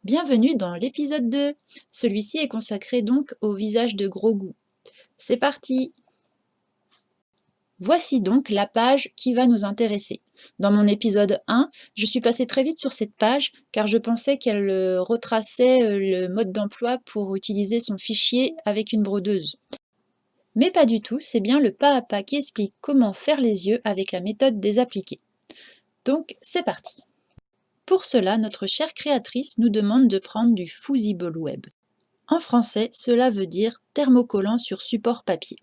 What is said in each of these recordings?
Bienvenue dans l'épisode 2. Celui-ci est consacré donc au visage de Grogu. C'est parti! Voici donc la page qui va nous intéresser. Dans mon épisode 1, je suis passée très vite sur cette page car je pensais qu'elle retraçait le mode d'emploi pour utiliser son fichier avec une brodeuse. Mais pas du tout, c'est bien le pas à pas qui explique comment faire les yeux avec la méthode des appliqués. Donc c'est parti! Pour cela, notre chère créatrice nous demande de prendre du Fusible Web. En français, cela veut dire thermocollant sur support papier.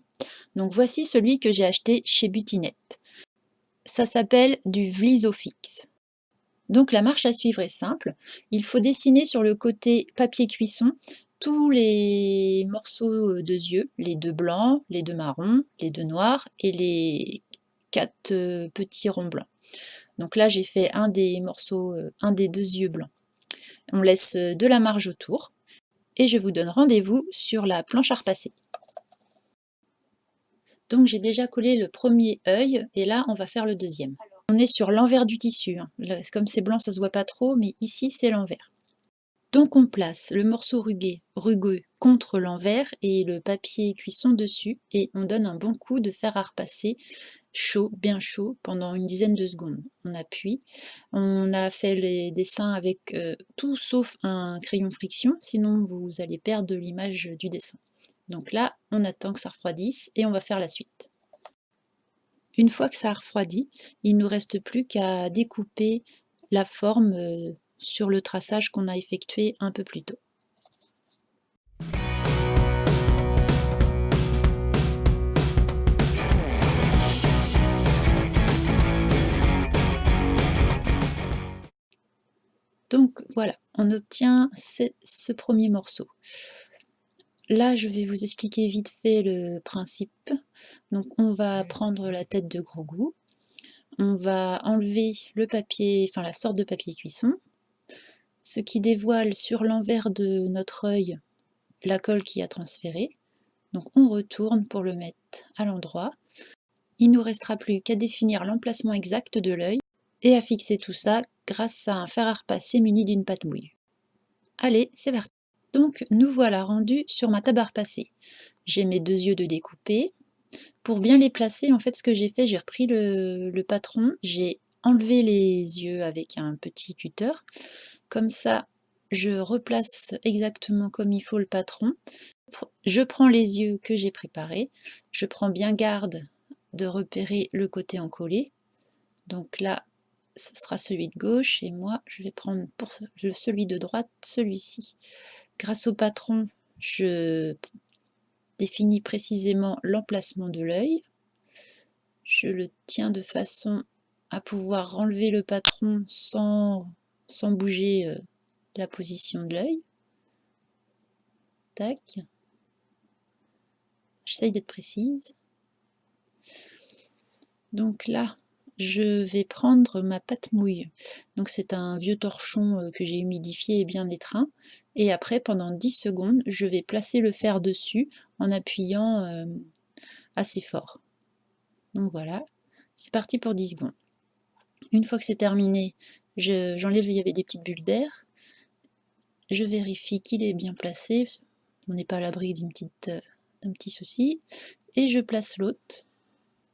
Donc voici celui que j'ai acheté chez Butinette. Ça s'appelle du Vlisofix. Donc la marche à suivre est simple. Il faut dessiner sur le côté papier cuisson tous les morceaux de yeux, les deux blancs, les deux marrons, les deux noirs et les 4 petits ronds blancs. Donc là j'ai fait un des morceaux, un des 2 yeux blancs. On laisse de la marge autour et je vous donne rendez-vous sur la planche à repasser. Donc j'ai déjà collé le premier œil et là on va faire le deuxième. On est sur l'envers du tissu, hein. Là, comme c'est blanc ça se voit pas trop, mais ici c'est l'envers. Donc on place le morceau rugueux contre l'envers et le papier cuisson dessus et on donne un bon coup de fer à repasser chaud, bien chaud, pendant une dizaine de secondes. On appuie. On a fait les dessins avec tout sauf un crayon friction, sinon vous allez perdre l'image du dessin. Donc là, on attend que ça refroidisse et on va faire la suite. Une fois que ça a refroidi, il ne nous reste plus qu'à découper la forme sur le traçage qu'on a effectué un peu plus tôt. Donc voilà, on obtient ce premier morceau. Là, je vais vous expliquer vite fait le principe. Donc on va prendre la tête de Grogu, on va enlever le papier, enfin la sorte de papier cuisson, ce qui dévoile sur l'envers de notre œil la colle qui a transféré. Donc on retourne pour le mettre à l'endroit. Il ne nous restera plus qu'à définir l'emplacement exact de l'œil et à fixer tout ça grâce à un fer à repasser muni d'une pâte mouille. Allez, c'est parti! Donc nous voilà rendus sur ma table à repasser. J'ai mes 2 yeux de découpés. Pour bien les placer, en fait ce que j'ai fait, j'ai repris le patron, j'ai enlevé les yeux avec un petit cutter. Comme ça, je replace exactement comme il faut le patron. Je prends les yeux que j'ai préparés, je prends bien garde de repérer le côté encollé. Donc là, ce sera celui de gauche et moi, je vais prendre pour celui de droite, celui-ci. Grâce au patron, je définis précisément l'emplacement de l'œil. Je le tiens de façon à pouvoir enlever le patron sans bouger la position de l'œil. Tac. J'essaye d'être précise. Donc là, je vais prendre ma pâte mouille. Donc c'est un vieux torchon que j'ai humidifié et bien étreint. Et après, pendant 10 secondes, je vais placer le fer dessus en appuyant assez fort. Donc voilà, c'est parti pour 10 secondes. Une fois que c'est terminé, j'enlève, il y avait des petites bulles d'air. Je vérifie qu'il est bien placé. On n'est pas à l'abri d'un petit souci. Et je place l'autre.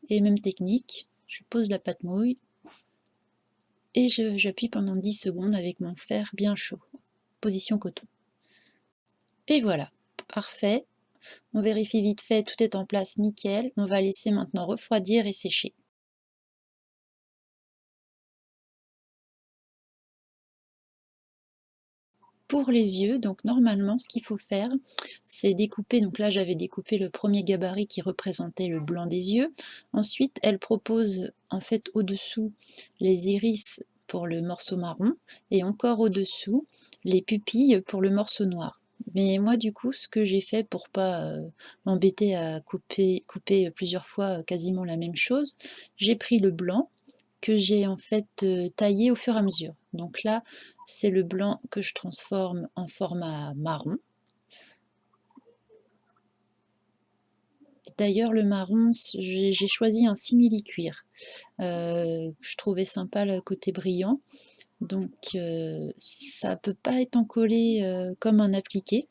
Et même technique, je pose la pâte mouille et j'appuie pendant 10 secondes avec mon fer bien chaud, position coton. Et voilà, parfait. On vérifie vite fait, tout est en place, nickel. On va laisser maintenant refroidir et sécher. Pour les yeux, donc normalement ce qu'il faut faire, c'est découper, donc là j'avais découpé le premier gabarit qui représentait le blanc des yeux. Ensuite elle propose en fait au-dessous les iris pour le morceau marron et encore au-dessous les pupilles pour le morceau noir. Mais moi du coup ce que j'ai fait pour pas m'embêter à couper plusieurs fois quasiment la même chose, j'ai pris le blanc que j'ai en fait taillé au fur et à mesure. Donc là, c'est le blanc que je transforme en format marron. D'ailleurs, le marron, j'ai choisi un simili-cuir. Je trouvais sympa le côté brillant. Donc ça peut pas être encollé comme un appliqué.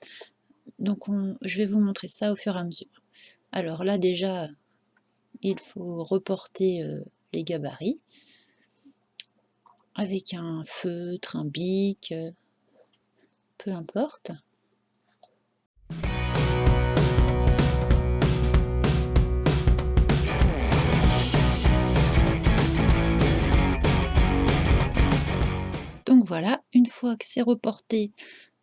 Donc je vais vous montrer ça au fur et à mesure. Alors là déjà, il faut reporter les gabarits avec un feutre, un bic, peu importe. Donc voilà, une fois que c'est reporté,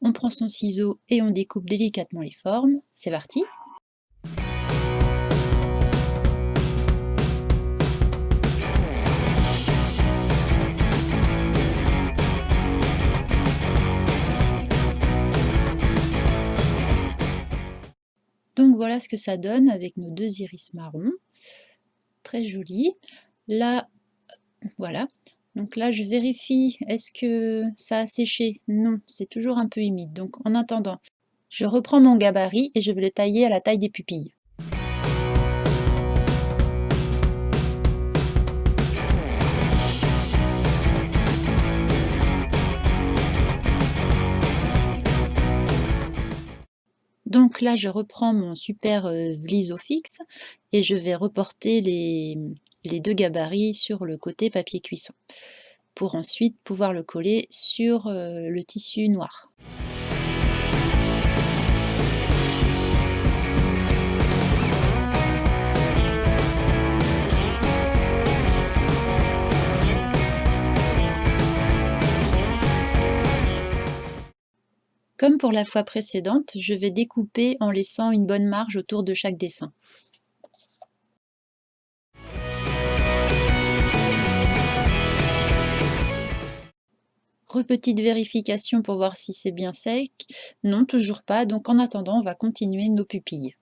on prend son ciseau et on découpe délicatement les formes. C'est parti! Donc voilà ce que ça donne avec nos deux iris marrons. Très joli. Là, voilà. Donc là, je vérifie, est-ce que ça a séché? Non, c'est toujours un peu humide. Donc en attendant, je reprends mon gabarit et je vais le tailler à la taille des pupilles. Donc là, je reprends mon super Vlisofix et je vais reporter les deux gabarits sur le côté papier cuisson pour ensuite pouvoir le coller sur le tissu noir. Comme pour la fois précédente, je vais découper en laissant une bonne marge autour de chaque dessin. Repetite vérification pour voir si c'est bien sec. Non, toujours pas, donc en attendant, on va continuer nos pupilles.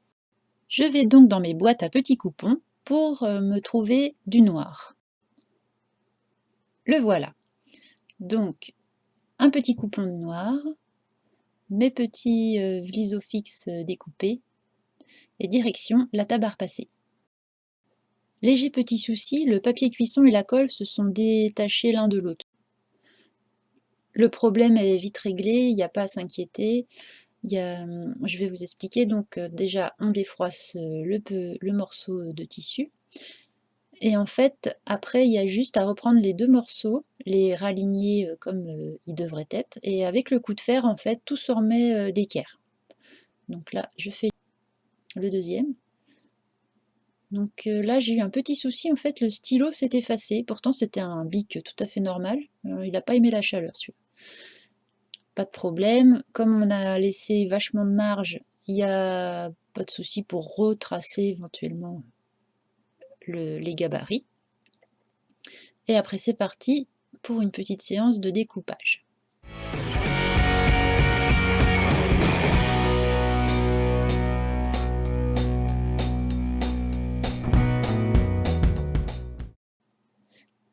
Je vais donc dans mes boîtes à petits coupons pour me trouver du noir. Le voilà. Donc, un petit coupon de noir, mes petits Vlisofix découpés, et direction la table à repasser. Léger petit souci, le papier cuisson et la colle se sont détachés l'un de l'autre. Le problème est vite réglé, il n'y a pas à s'inquiéter. Je vais vous expliquer, donc déjà on défroisse le morceau de tissu. Et en fait, après, il y a juste à reprendre les deux morceaux, les raligner comme ils devraient être. Et avec le coup de fer, en fait, tout se remet d'équerre. Donc là, je fais le deuxième. Donc là, j'ai eu un petit souci, en fait, le stylo s'est effacé. Pourtant, c'était un bic tout à fait normal. Il n'a pas aimé la chaleur, celui-là. Pas de problème. Comme on a laissé vachement de marge, il n'y a pas de souci pour retracer éventuellement les gabarits. Et après, c'est parti pour une petite séance de découpage.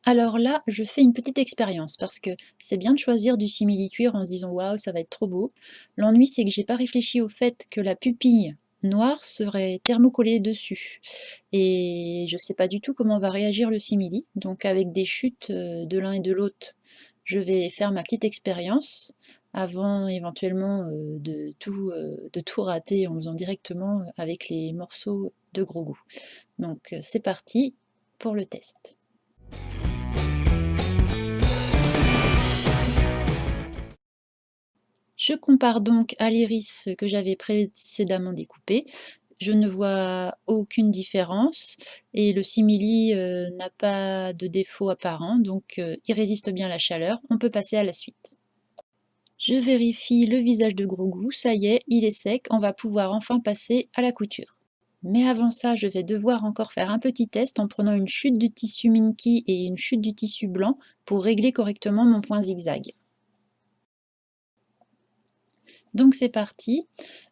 Alors là, je fais une petite expérience parce que c'est bien de choisir du simili-cuir en se disant waouh, ça va être trop beau. L'ennui, c'est que j'ai pas réfléchi au fait que la pupille noire serait thermocollée dessus. Et je sais pas du tout comment va réagir le simili. Donc avec des chutes de l'un et de l'autre, je vais faire ma petite expérience avant éventuellement de tout rater en faisant directement avec les morceaux de gros goût. Donc c'est parti pour le test. Je compare donc à l'iris que j'avais précédemment découpé. Je ne vois aucune différence et le simili n'a pas de défaut apparent, donc il résiste bien à la chaleur. On peut passer à la suite. Je vérifie le visage de Gros Goût, ça y est, il est sec, on va pouvoir enfin passer à la couture. Mais avant ça, je vais devoir encore faire un petit test en prenant une chute du tissu Minky et une chute du tissu blanc pour régler correctement mon point zigzag. Donc c'est parti,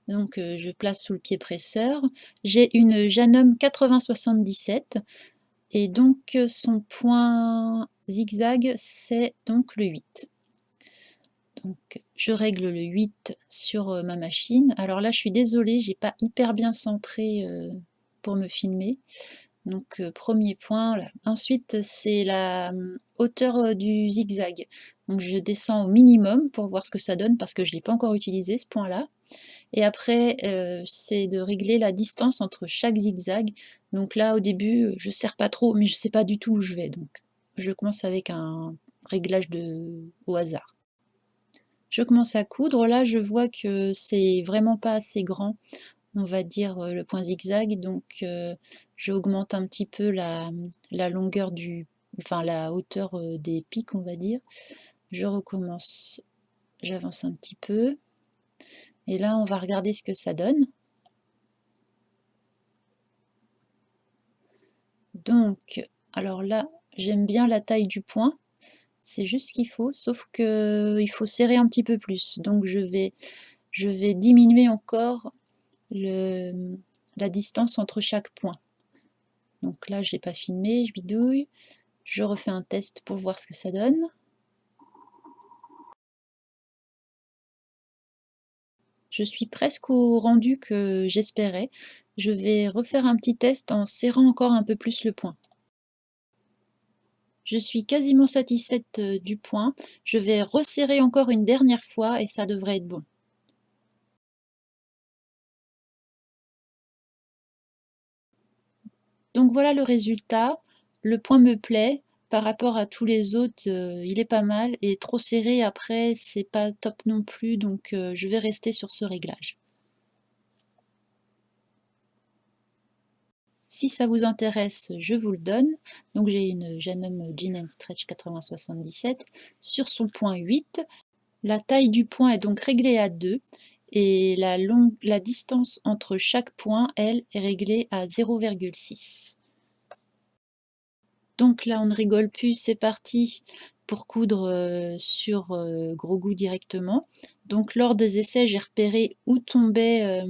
donc je place sous le pied presseur, j'ai une Janome 8077 et donc son point zigzag c'est donc le 8. Donc je règle le 8 sur ma machine. Alors là je suis désolée, j'ai pas hyper bien centré pour me filmer. Donc premier point, là. Ensuite c'est la hauteur du zigzag. Donc je descends au minimum pour voir ce que ça donne parce que je ne l'ai pas encore utilisé ce point-là. Et après, c'est de régler la distance entre chaque zigzag. Donc là, au début, je ne serre pas trop, mais je ne sais pas du tout où je vais. Donc je commence avec un réglage au hasard. Je commence à coudre. Là, je vois que c'est vraiment pas assez grand, on va dire, le point zigzag. Donc j'augmente un petit peu la longueur enfin la hauteur des pics, on va dire. Je recommence, j'avance un petit peu. Et là, on va regarder ce que ça donne. Donc, alors là, j'aime bien la taille du point. C'est juste ce qu'il faut, sauf que il faut serrer un petit peu plus. Donc je vais diminuer encore la distance entre chaque point. Donc là, je n'ai pas filmé, je bidouille. Je refais un test pour voir ce que ça donne. Je suis presque au rendu que j'espérais. Je vais refaire un petit test en serrant encore un peu plus le point. Je suis quasiment satisfaite du point. Je vais resserrer encore une dernière fois et ça devrait être bon. Donc voilà le résultat. Le point me plaît. Par rapport à tous les autres, il est pas mal. Et trop serré après, c'est pas top non plus. Donc je vais rester sur ce réglage. Si ça vous intéresse, je vous le donne. Donc j'ai une Janum Jean Stretch 8077 sur son point 8. La taille du point est donc réglée à 2 et la distance entre chaque point, elle, est réglée à 0,6. Donc là, on ne rigole plus, c'est parti pour coudre sur Gros Goût directement. Donc lors des essais, j'ai repéré où tombait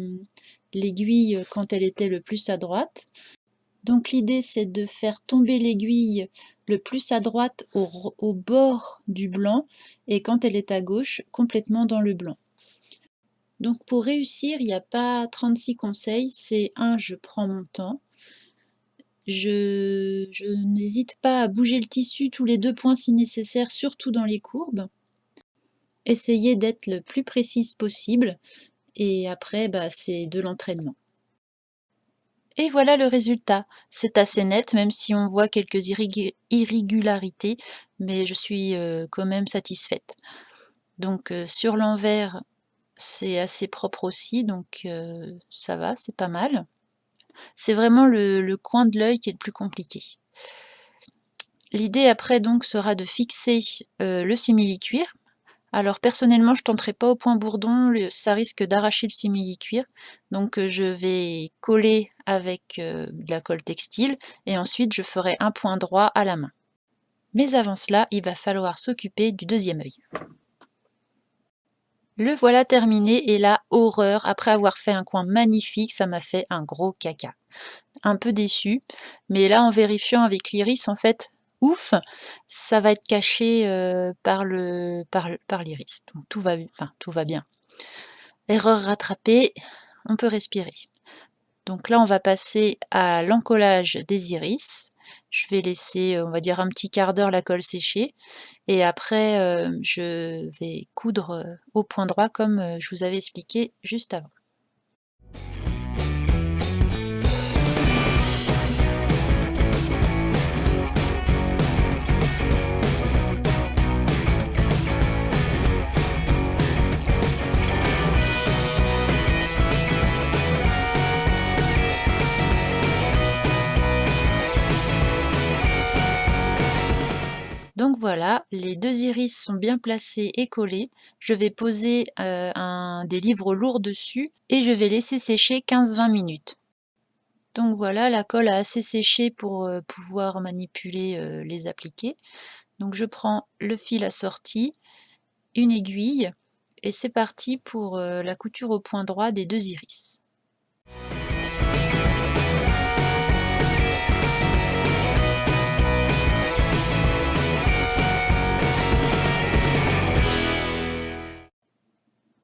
l'aiguille quand elle était le plus à droite. Donc l'idée, c'est de faire tomber l'aiguille le plus à droite au bord du blanc et quand elle est à gauche, complètement dans le blanc. Donc pour réussir, il n'y a pas 36 conseils, c'est je prends mon temps. Je n'hésite pas à bouger le tissu tous les 2 points si nécessaire, surtout dans les courbes. Essayez d'être le plus précise possible et après, c'est de l'entraînement. Et voilà le résultat. C'est assez net, même si on voit quelques irrégularités, mais je suis quand même satisfaite. Donc sur l'envers, c'est assez propre aussi, donc ça va, c'est pas mal. C'est vraiment le coin de l'œil qui est le plus compliqué. L'idée après donc sera de fixer le simili-cuir. Alors personnellement, je ne tenterai pas au point bourdon, ça risque d'arracher le simili-cuir. Donc je vais coller avec de la colle textile et ensuite je ferai un point droit à la main. Mais avant cela, il va falloir s'occuper du deuxième œil. Le voilà terminé et là, horreur, après avoir fait un coin magnifique, ça m'a fait un gros caca. Un peu déçu, mais là en vérifiant avec l'iris, en fait, ouf, ça va être caché par l'iris. Donc tout va bien. Erreur rattrapée, on peut respirer. Donc là, on va passer à l'encollage des iris. Je vais laisser, on va dire, un petit quart d'heure la colle sécher. Et après, je vais coudre au point droit comme je vous avais expliqué juste avant. Donc voilà, les 2 iris sont bien placés et collés. Je vais poser des livres lourds dessus et je vais laisser sécher 15-20 minutes. Donc voilà, la colle a assez séché pour pouvoir manipuler les appliquer. Donc je prends le fil assorti, une aiguille et c'est parti pour la couture au point droit des 2 iris.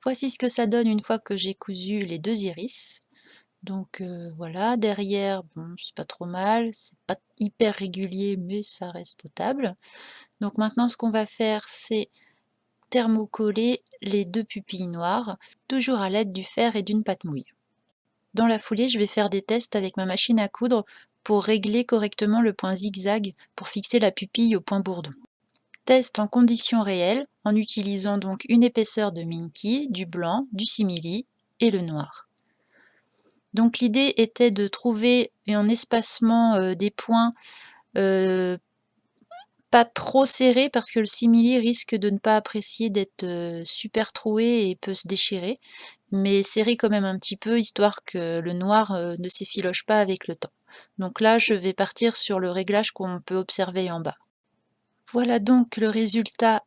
Voici ce que ça donne une fois que j'ai cousu les 2 iris. Donc voilà, derrière, bon, c'est pas trop mal, c'est pas hyper régulier, mais ça reste potable. Donc maintenant, ce qu'on va faire, c'est thermocoller les 2 pupilles noires, toujours à l'aide du fer et d'une pâte mouille. Dans la foulée, je vais faire des tests avec ma machine à coudre pour régler correctement le point zigzag pour fixer la pupille au point bourdon. Test en conditions réelles, en utilisant donc une épaisseur de Minky, du blanc, du simili et le noir. Donc l'idée était de trouver un espacement des points pas trop serré parce que le simili risque de ne pas apprécier d'être super troué et peut se déchirer, mais serré quand même un petit peu histoire que le noir ne s'effiloche pas avec le temps. Donc là, je vais partir sur le réglage qu'on peut observer en bas. Voilà donc le résultat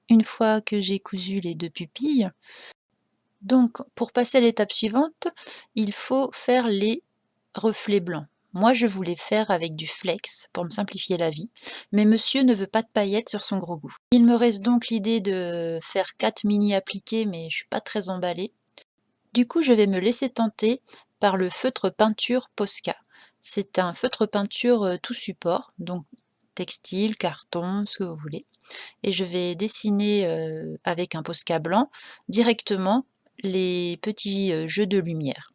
une fois que j'ai cousu les 2 pupilles. Donc pour passer à l'étape suivante, il faut faire les reflets blancs. Moi je voulais faire avec du flex pour me simplifier la vie, mais monsieur ne veut pas de paillettes sur son gros goût. Il me reste donc l'idée de faire 4 mini appliqués, mais je suis pas très emballée. Du coup je vais me laisser tenter par le feutre peinture Posca. C'est un feutre peinture tout support, donc textile, carton, ce que vous voulez. Et je vais dessiner avec un Posca blanc directement les petits jeux de lumière.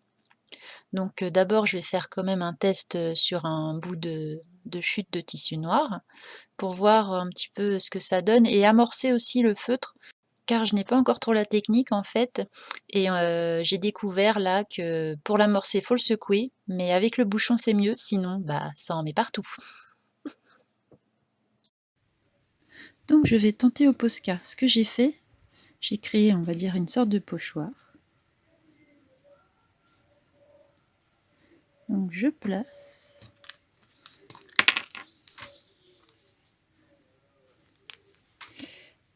Donc d'abord je vais faire quand même un test sur un bout de chute de tissu noir pour voir un petit peu ce que ça donne et amorcer aussi le feutre car je n'ai pas encore trop la technique en fait et j'ai découvert là que pour l'amorcer il faut le secouer mais avec le bouchon c'est mieux sinon bah ça en met partout. Donc je vais tenter au Posca. Ce que j'ai fait, j'ai créé on va dire une sorte de pochoir. Donc je place.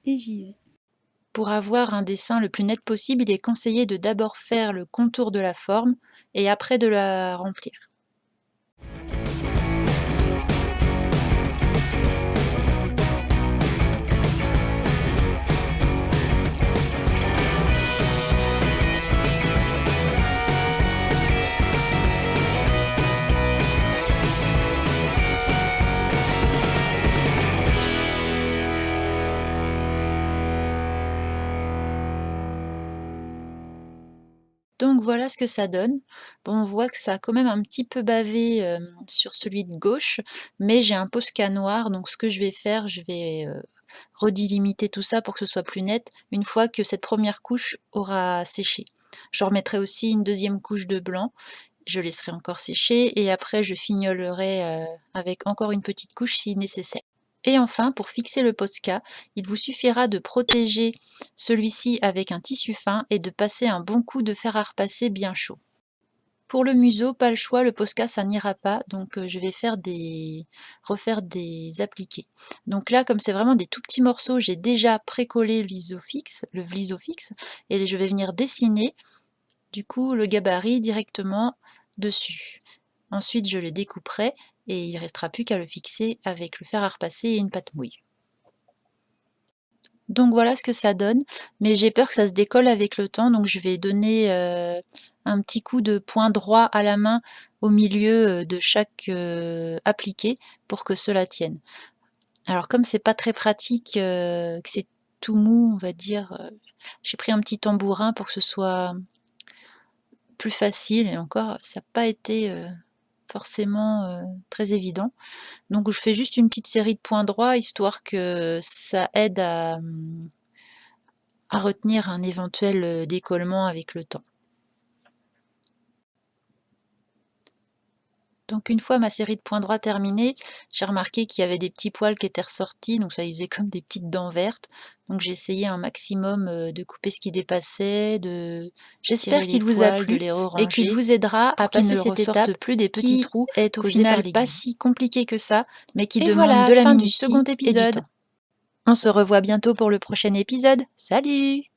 Et j'y vais. Pour avoir un dessin le plus net possible, il est conseillé de d'abord faire le contour de la forme et après de la remplir. Donc voilà ce que ça donne. Bon, on voit que ça a quand même un petit peu bavé sur celui de gauche, mais j'ai un Posca noir, donc ce que je vais faire, je vais redélimiter tout ça pour que ce soit plus net, une fois que cette première couche aura séché. Je remettrai aussi une deuxième couche de blanc, je laisserai encore sécher, et après je fignolerai avec encore une petite couche si nécessaire. Et enfin, pour fixer le Posca, il vous suffira de protéger celui-ci avec un tissu fin et de passer un bon coup de fer à repasser bien chaud. Pour le museau, pas le choix, le Posca ça n'ira pas, donc je vais refaire des appliqués. Donc là, comme c'est vraiment des tout petits morceaux, j'ai déjà précollé le Vlisofix, et je vais venir dessiner du coup le gabarit directement dessus. Ensuite, je le découperai et il ne restera plus qu'à le fixer avec le fer à repasser et une pâte mouille. Donc voilà ce que ça donne, mais j'ai peur que ça se décolle avec le temps, donc je vais donner un petit coup de point droit à la main au milieu de chaque appliqué pour que cela tienne. Alors comme c'est pas très pratique, que c'est tout mou, on va dire, j'ai pris un petit tambourin pour que ce soit plus facile, et encore ça n'a pas été forcément très évident. Donc je fais juste une petite série de points droits, histoire que ça aide à retenir un éventuel décollement avec le temps. Donc une fois ma série de points droits terminée, j'ai remarqué qu'il y avait des petits poils qui étaient ressortis, donc ça faisait comme des petites dents vertes. Donc j'ai essayé un maximum de couper ce qui dépassait, j'espère qu'il vous a plu et qu'il vous aidera à passer cette étape plus des petits trous, est au final pas si compliqué que ça, mais qui demande de la minutie et du temps. On se revoit bientôt pour le prochain épisode. Salut!